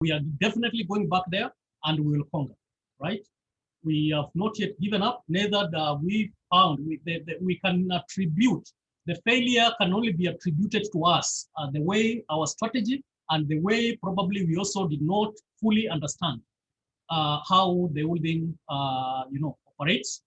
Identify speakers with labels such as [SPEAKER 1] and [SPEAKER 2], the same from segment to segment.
[SPEAKER 1] We are definitely going back there and we will conquer, right? We have not yet given up, neither have we found we can attribute, the failure can only be attributed to us, the way our strategy and the way probably we also did not fully understand how the holding operates.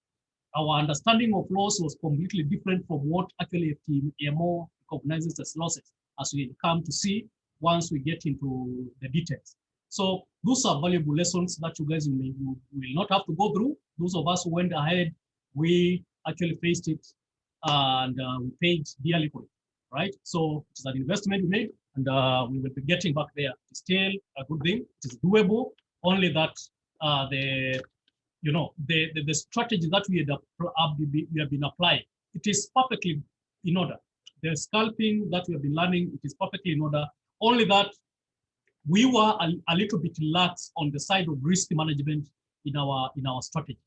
[SPEAKER 1] Our understanding of loss was completely different from what actually Ftmo recognizes as losses, as we come to see once we get into the details. So those are valuable lessons that you guys will not have to go through. Those of us who went ahead, we actually faced it and we paid dearly for it, right? So it's an investment we made and we will be getting back there. It's still a good thing. It is doable, only that the strategy that we have been applying, it is perfectly in order. The scalping that we have been learning, it is perfectly in order. Only that we were a little bit lax on the side of risk management in our strategy.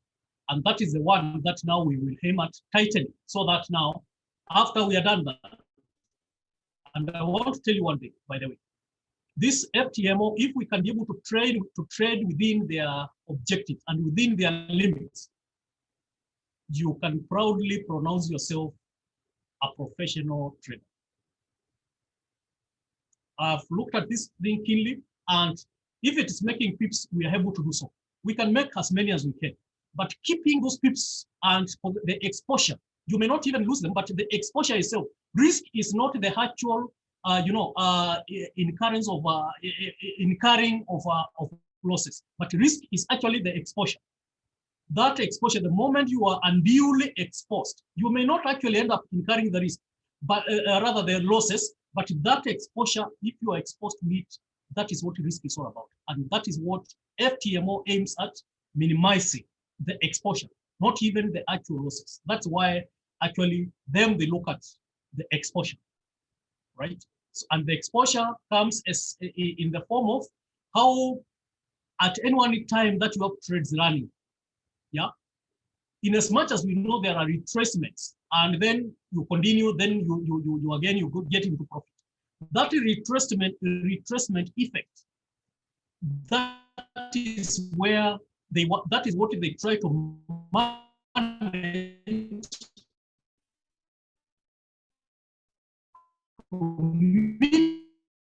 [SPEAKER 1] And that is the one that now we will aim at tightening, so that now, after we are done that, and I want to tell you one thing, by the way, this Ftmo, if we can be able to trade within their objectives and within their limits, you can proudly pronounce yourself a professional trader. I've looked at this thing keenly, and if it is making pips, we are able to do so. We can make as many as we can, but keeping those pips and the exposure, you may not even lose them, but the exposure itself, risk is not the actual incurring of losses, but risk is actually the exposure. That exposure, the moment you are unduly exposed, you may not actually end up incurring the risk, but rather the losses. But that exposure, if you are exposed to it, that is what risk is all about, and that is what Ftmo aims at, minimizing the exposure, not even the actual losses. That's why actually they look at the exposure, right? So, and the exposure comes as in the form of how at any one time that you have trades running, yeah. In as much as we know there are retracements, and then you continue, then you again you get into profit. That retracement effect, that is where that is what they try to manage,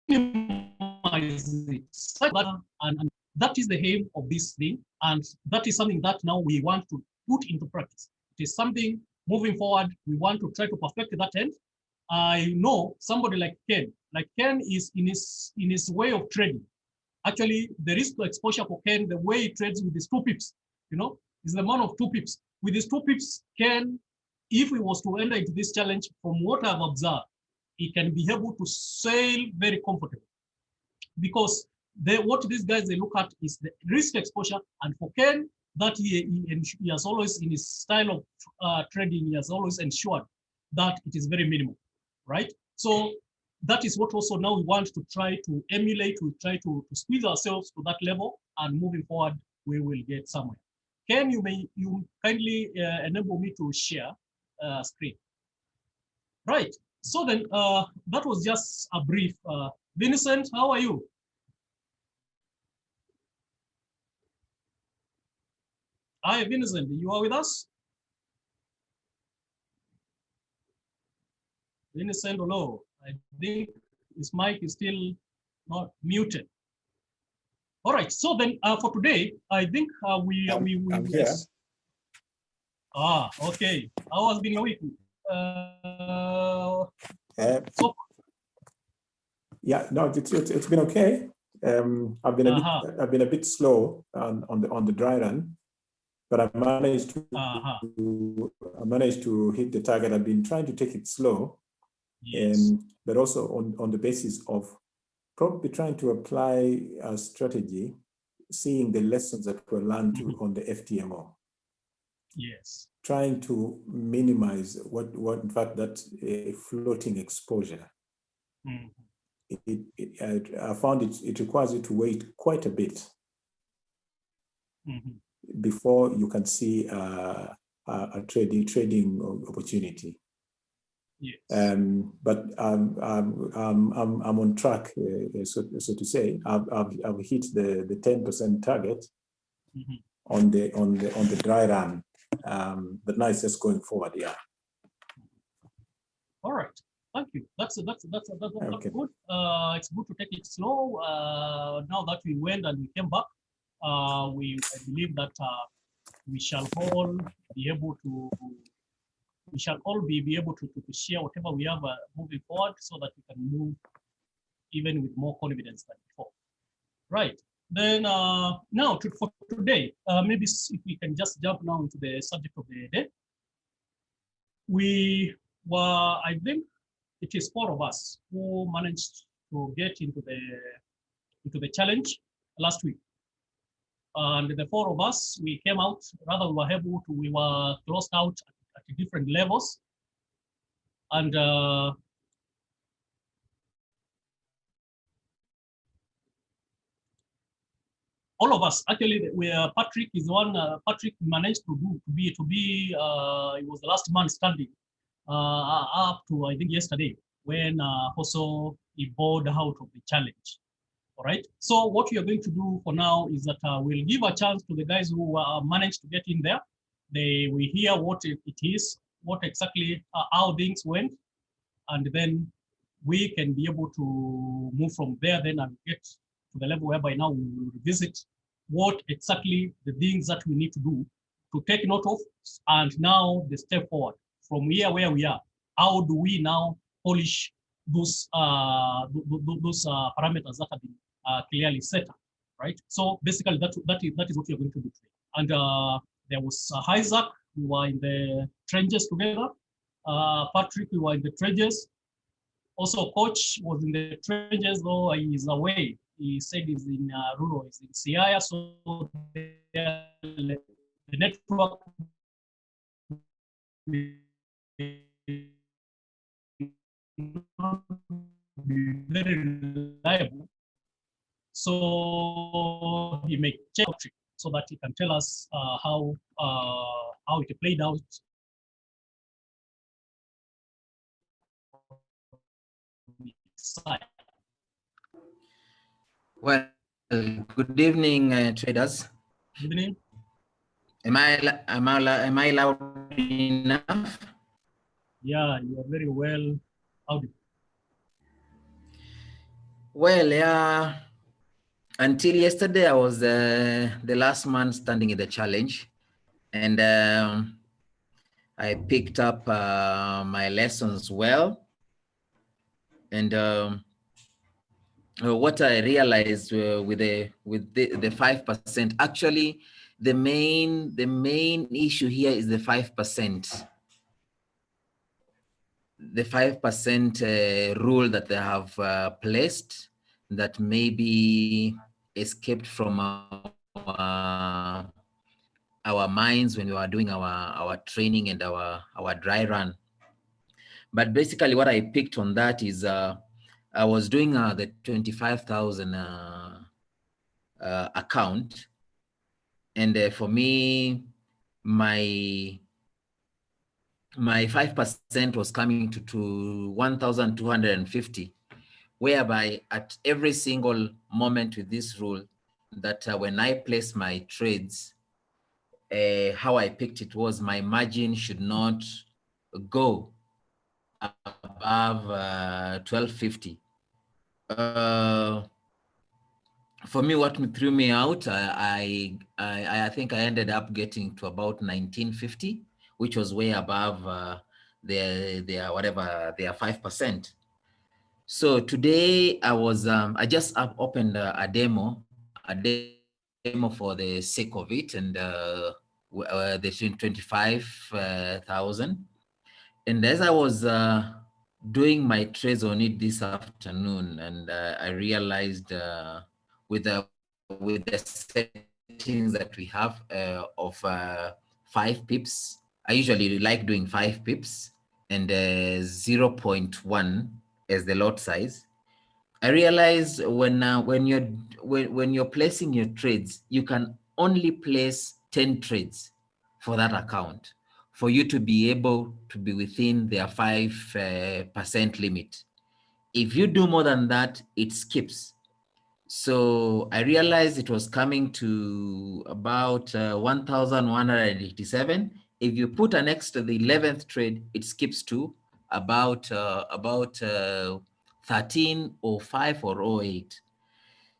[SPEAKER 1] minimize it. And that is the aim of this thing, and that is something that now we want to put into practice. It is something moving forward, we want to try to perfect that end. I know somebody like Ken is in his way of trading. Actually, the risk to exposure for Ken, the way he trades with his 2 pips, is the man of 2 pips. With his 2 pips, Ken, if he was to enter into this challenge, from what I've observed, he can be able to sail very comfortably, because what these guys they look at is the risk exposure, and for Ken, that he has always, in his style of trading, he has always ensured that it is very minimal, right? So that is what also now we want to try to emulate. We try to squeeze ourselves to that level, and moving forward, we will get somewhere. Ken, you kindly enable me to share screen. Right. So then that was just a brief. Vincent, how are you? Hi, Vincent, you are with us? Vincent, hello. I think his mic is still not muted. All right, so then for today, I think
[SPEAKER 2] I'm here.
[SPEAKER 1] Okay. How has been your week?
[SPEAKER 2] Yeah, no, it's been okay. I've been a bit slow on the dry run, but I managed to hit the target. I've been trying to take it slow, yes. But also on the basis of probably trying to apply a strategy, seeing the lessons that were learned on the Ftmo.
[SPEAKER 1] Yes.
[SPEAKER 2] Trying to minimize what in fact that floating exposure. I found it requires you to wait quite a bit before you can see a trading opportunity.
[SPEAKER 1] Yes.
[SPEAKER 2] But I'm on track, so to say. I've hit the 10% target on the dry run. But now it's just going forward. Yeah.
[SPEAKER 1] All right. Thank you. That's okay. Good. It's good to take it slow. Now that we went and we came back, I believe that we shall all be able to share whatever we have moving forward, so that we can move even with more confidence than before. Right. Then now for today, maybe if we can just jump now into the subject of the day. We were, I think, it is 4 of us who managed to get into the challenge last week. And the 4 of us, we came out, rather we were closed out at different levels. And all of us, actually, Patrick is one. Patrick managed to be. He was the last man standing up to, I think, yesterday, when also he bowed out of the challenge. All right. So what we are going to do for now is that we'll give a chance to the guys who managed to get in there. We hear what it is, what exactly how things went, and then we can be able to move from there then and get to the level whereby now we will revisit what exactly the things that we need to do to take note of, and now the step forward from here where we are. How do we now polish those parameters that have been clearly set up, right? So basically that is what we are going to do today. And there was Isaac, we were in the trenches together. Patrick, we were in the trenches. Also, Coach was in the trenches, though he is away. He said he's in rural, he's in Siaya, so the network be very reliable. So he may check so that he can tell us how it played out.
[SPEAKER 3] Well, good evening, traders.
[SPEAKER 1] Good evening.
[SPEAKER 3] Am I loud enough?
[SPEAKER 1] Yeah, you are very well audible.
[SPEAKER 3] Well, yeah. Until yesterday, I was the last man standing in the challenge, and I picked up my lessons well. And what I realized with the 5%, actually, the main issue here is the 5%. The 5% rule that they have placed that maybe escaped from our minds when we were doing our training and our dry run. But basically what I picked on that is I was doing the 25,000 account. And for me, my 5% was coming to 1,250, whereby at every single moment with this rule, that when I place my trades, how I picked it was my margin should not go above 1,250. For me, what threw me out, I think I ended up getting to about 1,950, which was way above their 5%. So today I was I just opened a demo for the sake of it, and the 25,000. And as I was doing my trades on it this afternoon, and I realized with the settings that we have of 5 pips, I usually like doing 5 pips and 0.1 as the lot size. I realized when you're placing your trades, you can only place 10 trades for that account. for you to be able to be within their 5% limit. If you do more than that, it skips. So I realized it was coming to about 1,187. If you put an extra, the 11th trade, it skips to about 1305 or 08.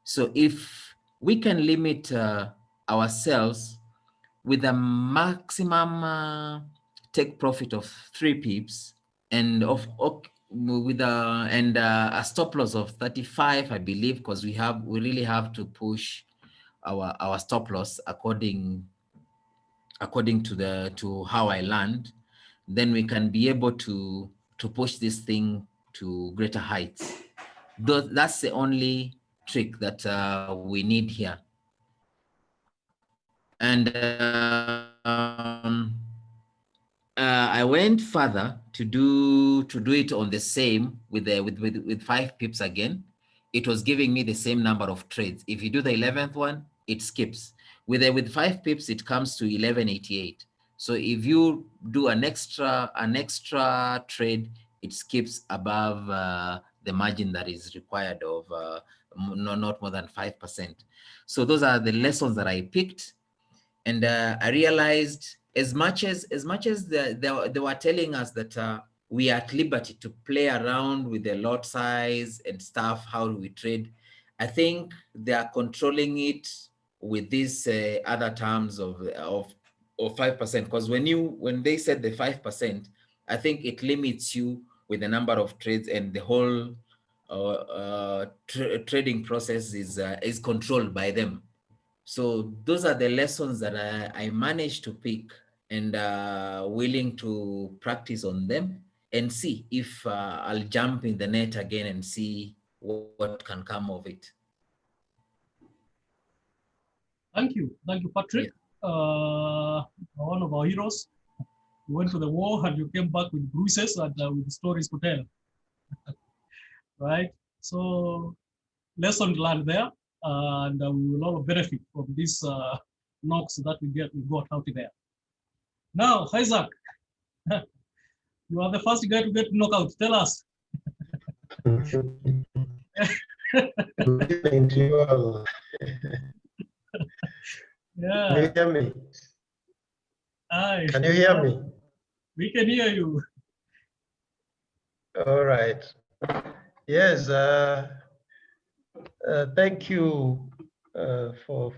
[SPEAKER 3] So if we can limit ourselves with a maximum take profit of 3 pips and with a stop loss of 35, I believe, because we really have to push our stop loss according to how I learned, then we can be able to push this thing to greater heights. That's the only trick that we need here. And I went further to do it on the same with 5 pips again. It was giving me the same number of trades. If you do the 11th one, it skips. With 5 pips, it comes to 1188. So if you do an extra trade, it skips above the margin that is required of not more than 5%. So those are the lessons that I picked. And I realized as much as they were telling us that we are at liberty to play around with the lot size and stuff, how do we trade, I think they are controlling it with these other terms of 5%. Because when they said the 5%, I think it limits you with the number of trades, and the whole trading process is controlled by them. So those are the lessons that I managed to pick, and willing to practice on them and see if I'll jump in the net again and see what can come of it.
[SPEAKER 1] Thank you, Patrick. Yeah. One of our heroes. You went to the war and you came back with bruises and with stories to tell. Right? So lesson learned there, and we will all benefit from these knocks that we got out there. Now, Isaac, you are the first guy to get knocked out. Tell us.
[SPEAKER 4] Good evening to you all.
[SPEAKER 1] Yeah.
[SPEAKER 4] Can you hear me?
[SPEAKER 1] Hi.
[SPEAKER 4] Can you hear me?
[SPEAKER 1] We can hear you.
[SPEAKER 4] All right. Yes. Thank you for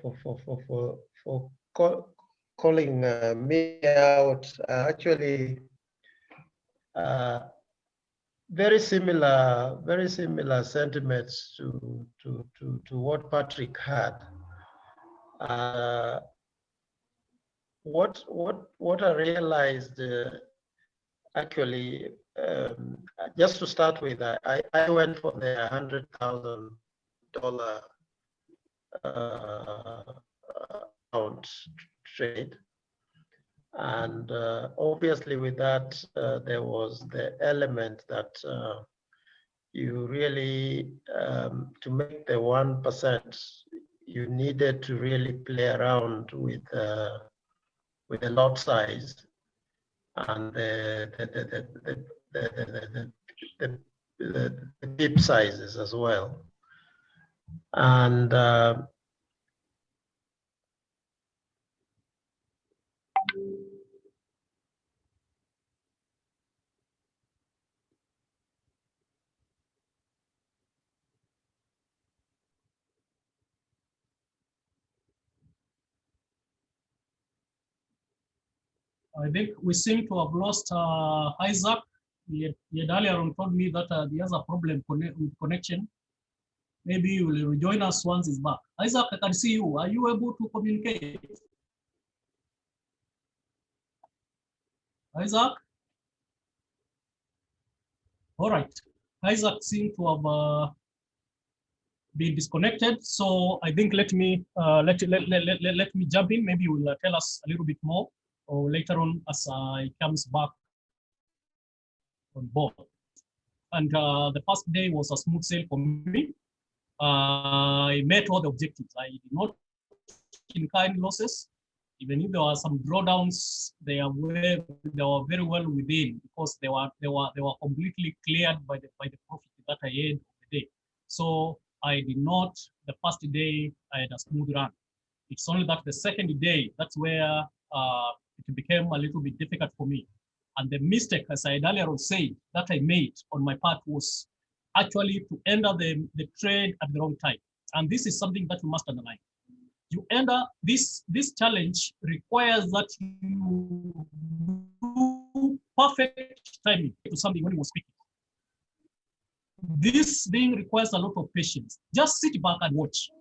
[SPEAKER 4] calling me out. Actually, very similar sentiments to what Patrick had. What I realized actually, just to start with, I went for the $100,000 pound trade, and obviously with that there was the element that you really to make the 1%, you needed to really play around with the lot size and the pip sizes as well. And
[SPEAKER 1] I think we seem to have lost Isaac. He had earlier on told me that he has a problem with connection. Maybe he will rejoin us once he's back. Isaac, I can see you. Are you able to communicate? Isaac? All right. Isaac seems to have been disconnected. So I think let me jump in. Maybe he will tell us a little bit more, or later on as he comes back on board. And the first day was a smooth sail for me. I met all the objectives. I did not in kind losses. Even if there were some drawdowns, they were very well within because they were completely cleared by the profit that I had of the day. So I did not. The first day I had a smooth run. It's only that the second day that's where it became a little bit difficult for me. And the mistake, as I had earlier on said, that I made on my part was actually to enter the trade at the wrong time. And this is something that you must underline. You enter this challenge requires that you do perfect timing to something when you speak. This thing requires a lot of patience. Just sit back and watch,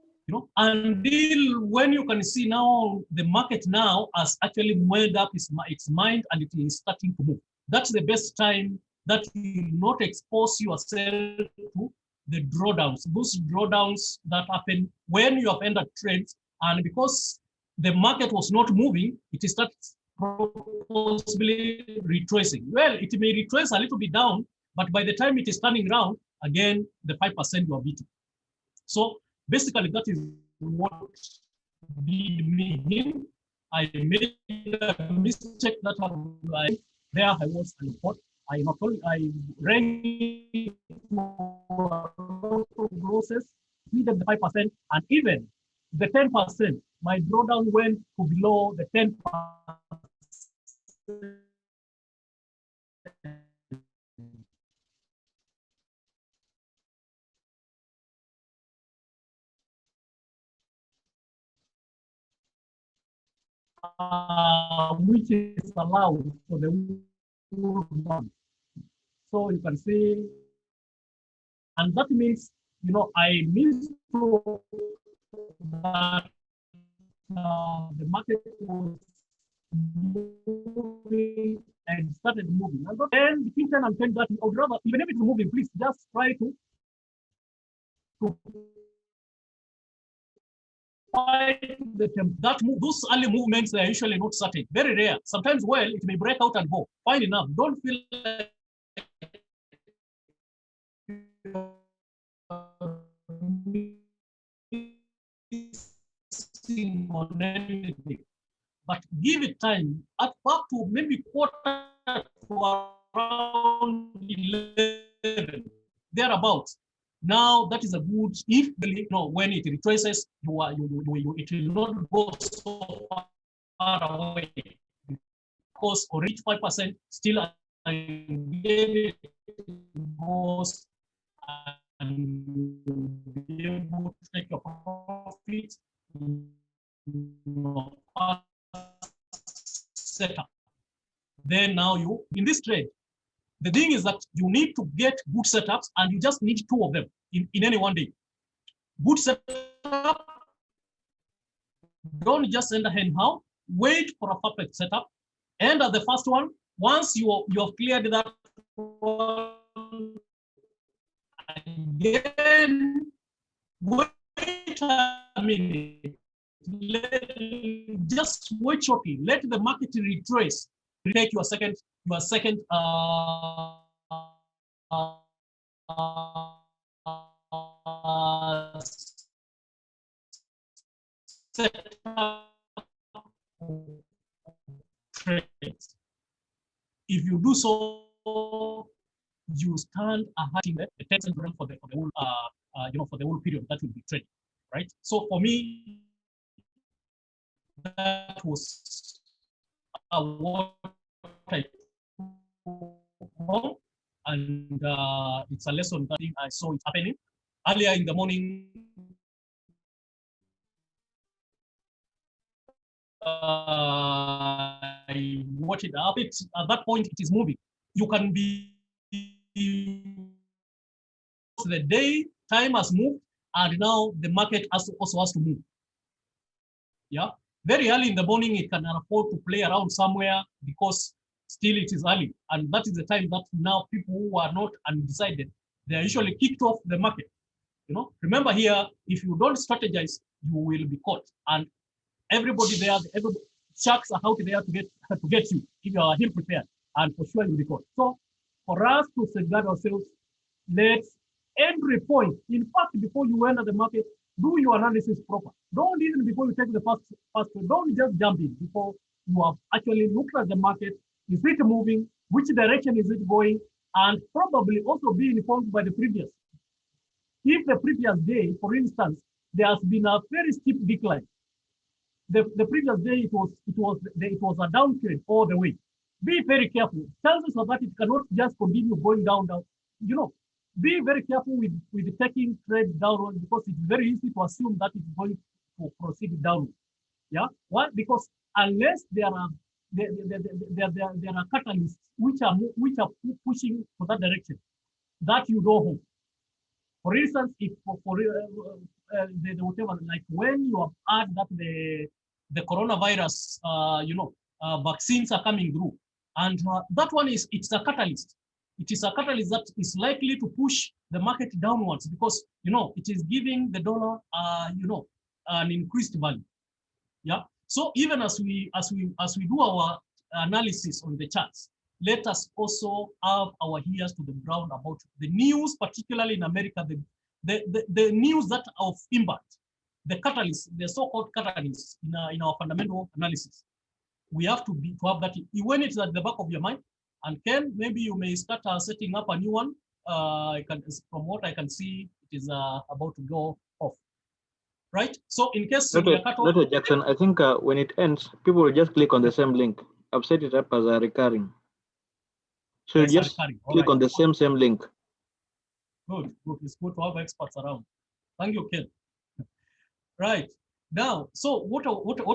[SPEAKER 1] until when you can see now the market now has actually made up its mind and it is starting to move. That's the best time that you not expose yourself to the drawdowns. Those drawdowns that happen when you have entered trades, and because the market was not moving, it starts possibly retracing. Well, it may retrace a little bit down, but by the time it is turning around, again, the 5% you are beating. So basically, that is what did me. I made a mistake that I was an import. I ran losses, needed the 5%, and even the 10%. My drawdown went to below the 10%. Which is allowed for the month. So you can see, and that means, I missed that the market was moving and started moving. And then between 10 and 10, that I would rather, even if it's moving, please just try to fight those early movements are usually not certain, very rare. Sometimes, well, it may break out and go. Fine enough. Don't feel like on anything, but give it time. At up to maybe quarter to around 11, thereabouts. Now that is a good. If when it retraces, it will not go so far away because already 5% still goes and be able to take your profits. Setup. Then now you in this trade. The thing is that you need to get good setups, and you just need 2 of them in any one day. Good setup. Don't just enter anyhow. Wait for a perfect setup. Enter the first one. Once you have cleared that one, again, wait a minute. Just wait shortly. Let the market retrace. Take your second trades. If you do so, you stand ahead the 10% run for the whole for the whole period that will be trading, right? So for me, that was what I took, and it's a lesson that I saw it happening earlier in the morning. I watch it up. At that point, it is moving. You can be the day time has moved, and now the market also has to move. Yeah, very early in the morning, it can afford to play around somewhere because still it is early, and that is the time that now people who are not undecided, they are usually kicked off the market. Remember here, if you don't strategize, you will be caught, and everybody there, sharks are out there to get you if you are ill prepared, and for sure you'll be caught. So for us to safeguard ourselves, let's every point. In fact, before you enter the market, do your analysis proper. Don't even before you take the first trade, don't just jump in before you have actually looked at the market. Is it moving? Which direction is it going? And probably also be informed by the previous. If the previous day, for instance, there has been a very steep decline, the previous day it was a downtrend all the way. Be very careful. Chances of that it cannot just continue going down. You know, be very careful with taking trade downward because it's very easy to assume that it's going to proceed downward. Yeah. Why? Because unless there are catalysts which are pushing for that direction that you don't have. For instance, if the whatever, like when you have heard that the coronavirus, vaccines are coming through, and that one it's a catalyst. It is a catalyst that is likely to push the market downwards because it is giving the dollar, an increased value. Yeah. So even as we do our analysis on the charts, let us also have our ears to the ground about the news, particularly in America, the news that of impact, the catalysts, the so-called catalysts in our fundamental analysis. We have to have that when it's at the back of your mind. And Ken, maybe you may start setting up a new one. From what I can see, it is about to go off. Right? So in case
[SPEAKER 5] Dr. Jackson, I think when it ends, people will just click on the same link. I've set it up as a recurring. So you just click on the same link.
[SPEAKER 1] Good. It's good to have experts around. Thank you, Ken. Right. Now, so what I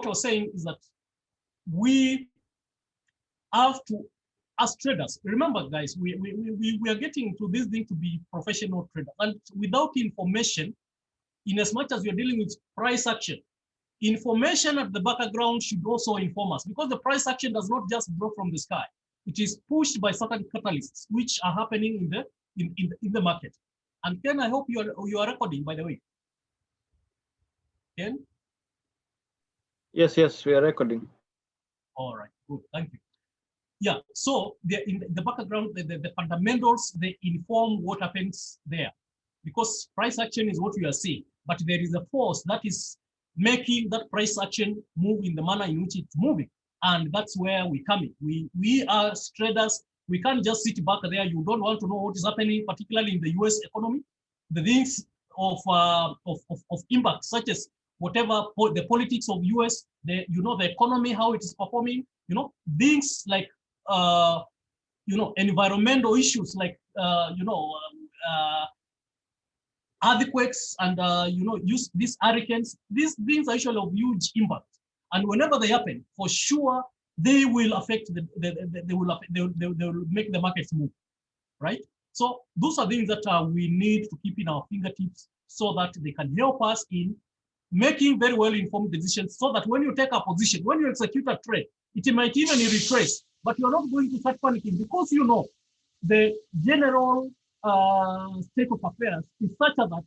[SPEAKER 1] was saying is that we have to, as traders, remember guys, we are getting to this thing to be professional traders. And without information, in as much as you're dealing with price action, information at the background should also inform us because the price action does not just drop from the sky. It is pushed by certain catalysts which are happening in the market. And Ken, I hope you are recording, by the way. Ken?
[SPEAKER 5] Yes, we are recording.
[SPEAKER 1] All right, good, thank you. Yeah, so in the background, the fundamentals, they inform what happens there. Because price action is what we are seeing, but there is a force that is making that price action move in the manner in which it's moving. And that's where we come in. We are traders. We can't just sit back there. You don't want to know what is happening, particularly in the US economy. The things of impact, such as whatever the politics of US, the economy, how it is performing, things like environmental issues like earthquakes and use these hurricanes. These things are usually of huge impact, and whenever they happen, for sure they will affect they will make the markets move, right? So those are things that we need to keep in our fingertips so that they can help us in making very well informed decisions, so that when you take a position, when you execute a trade, it might even retrace, but you're not going to start panicking because the general state of affairs is such that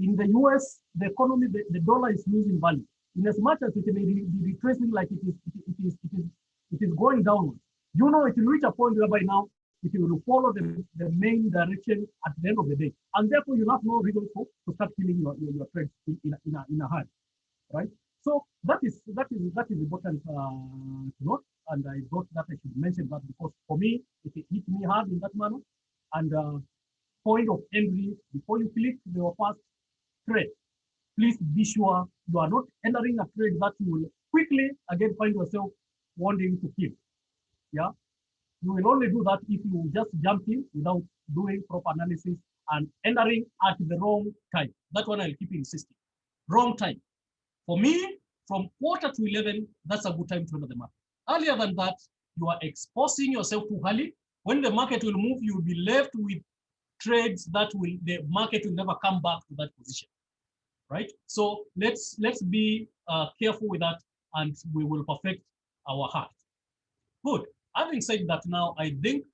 [SPEAKER 1] in the US, the economy, the dollar is losing value. In as much as it may be retracing like it is going downward. It will reach a point whereby now it will follow the main direction at the end of the day. And therefore you have no reason to start killing your trade in a hurry. Right? So that is important to note. And I thought that I should mention that because for me, it hit me hard in that manner. And point of entry, before you click your first trade, please be sure you are not entering a trade that you will quickly again find yourself wanting to kill. Yeah, you will only do that if you just jump in without doing proper analysis and entering at the wrong time. That one I'll keep insisting. Wrong time. For me, from quarter to 11, that's a good time to enter the market. Earlier than that, you are exposing yourself too early. When the market will move, you will be left with trades that the market will never come back to that position, right? So let's be careful with that, and we will perfect our heart. Good. Having said that, now I think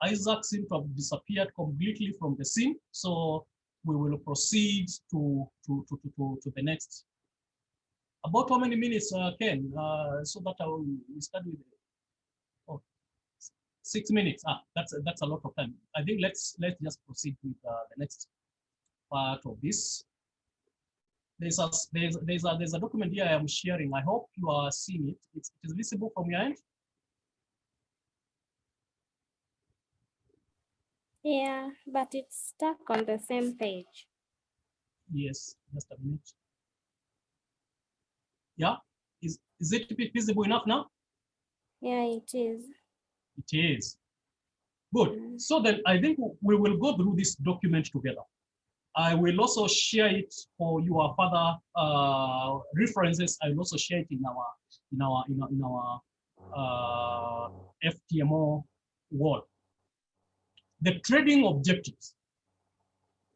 [SPEAKER 1] Isaac seems to have disappeared completely from the scene, so we will proceed to the next. About how many minutes, Ken? So that I will start with. 6 minutes. That's a lot of time. I think let's just proceed with the next. part of this. There's a document here I am sharing. I hope you are seeing it. It is visible from your end.
[SPEAKER 6] Yeah, but it's stuck on the same page.
[SPEAKER 1] Yes, just a minute. Yeah, is it visible enough now?
[SPEAKER 6] Yeah, it is.
[SPEAKER 1] It is. Good. So then I think we will go through this document together. I will also share it for your further references. I will also share it in our Ftmo wall. The trading objectives.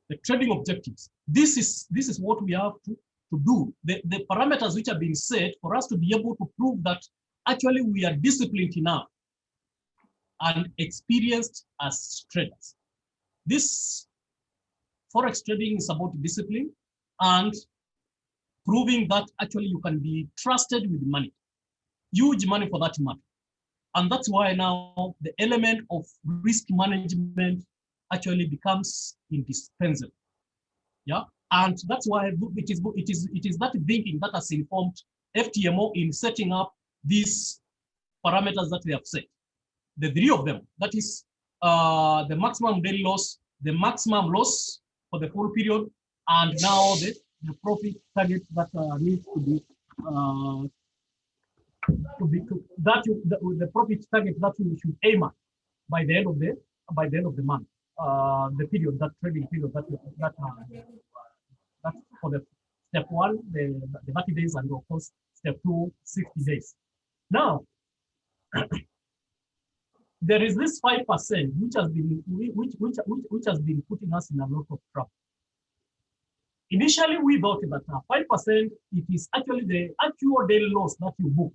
[SPEAKER 1] The trading objectives. This is what we have to do. The parameters which have been set for us to be able to prove that actually we are disciplined enough and experienced as traders. This Forex trading is about discipline and proving that actually you can be trusted with money, huge money for that matter. And that's why now the element of risk management actually becomes indispensable. Yeah, and that's why it is that thinking that has informed Ftmo in setting up these parameters that they have set. The three of them, that is the maximum daily loss, the maximum loss for the full period, and now the profit target that needs to be the profit target that you should aim at by the end of the month, the period, that trading period that for the step one, the 30 days, and of course step two, 60 days. Now there is this 5% which has been putting us in a lot of trouble. Initially, we thought that 5% it is actually the actual daily loss that you book.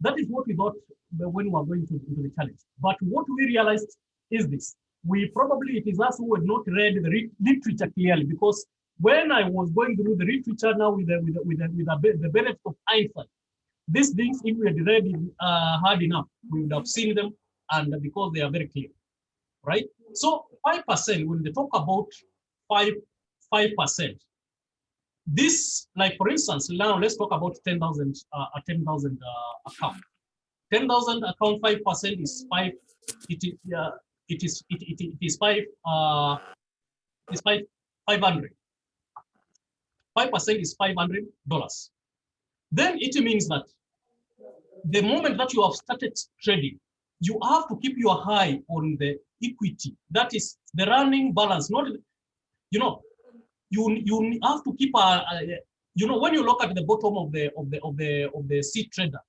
[SPEAKER 1] That is what we thought when we were going into the challenge. But what we realized is this: it is us who had not read the literature clearly, because when I was going through the literature now with the benefit of hindsight, these things, if we had read hard enough, we would have seen them, and because they are very clear, right? So 5%, when they talk about 5%, this, like for instance, now let's talk about 10,000 account. 10,000 account, 5% is 5. It is 500. 5% is $500. Then it means that the moment that you have started trading, you have to keep your eye on the equity. That is the running balance. Not, you have to keep when you look at the bottom of the C trader,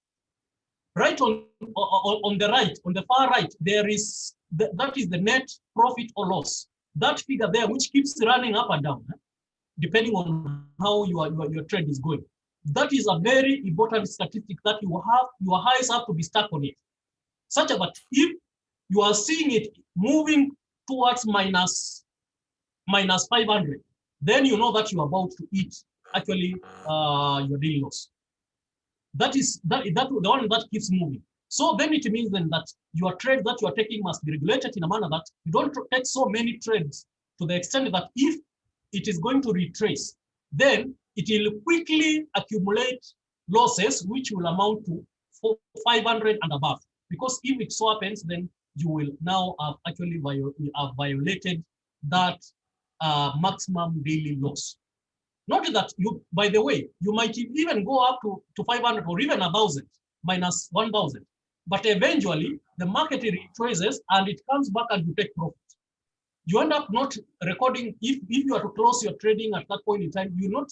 [SPEAKER 1] right on the right, on the far right, there is that is the net profit or loss. That figure there, which keeps running up and down, depending on how your trade is going. That is a very important statistic that your eyes have to be stuck on it, such that if you are seeing it moving towards minus 500, then you know that you are about to eat actually your daily loss. That is the one that keeps moving. So then it means then that your trade that you are taking must be regulated in a manner that you don't take so many trades to the extent that if it is going to retrace, then it will quickly accumulate losses which will amount to 500 and above. Because if it so happens, then you will now have actually violated that maximum daily loss. Not that you, by the way, you might even go up to 500 or even 1,000 minus 1,000, but eventually the market retraces and it comes back and you take profit. You end up not recording. If you are to close your trading at that point in time, you will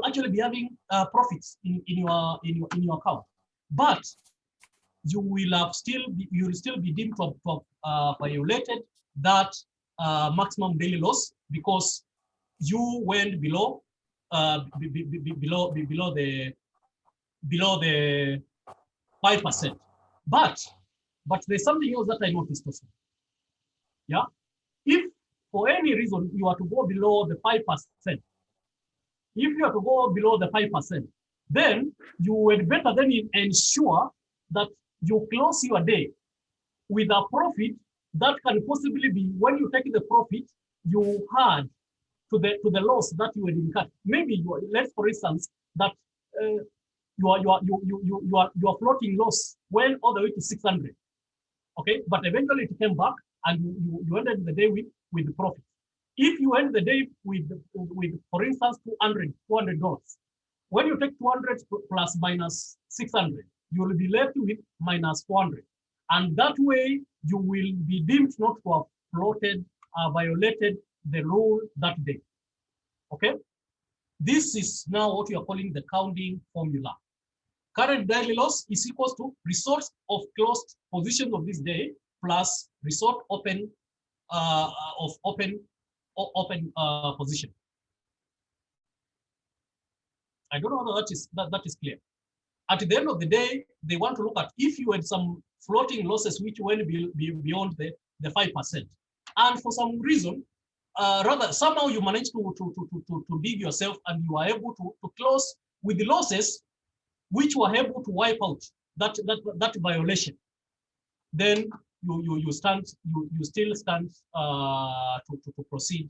[SPEAKER 1] actually be having profits in your account, but you will still be deemed to have violated that maximum daily loss, because you went below the 5%. But there's something else that I noticed also. Yeah, if for any reason you are to go below the 5%, then you would better then ensure that you close your day with a profit that can possibly be, when you take the profit, you had to the loss that you had incurred. Maybe let's for instance that your floating loss went all the way to 600. Okay, but eventually it came back and you ended the day with the profit. If you end the day with for instance $200, when you take 200 plus minus 600, you will be left with minus 400, and that way you will be deemed not to have floated violated the rule that day. Okay, this is now what you are calling the counting formula. Current daily loss is equals to result of closed positions of this day plus result open of open position. I don't know whether that is clear. At the end of the day, they want to look at if you had some floating losses which went beyond the 5%, and for some reason, rather somehow you manage to dig yourself and you are able to close with the losses which were able to wipe out that violation. Then you still stand to proceed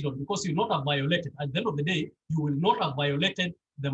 [SPEAKER 1] on, because you not have violated. At the end of the day, you will not have violated the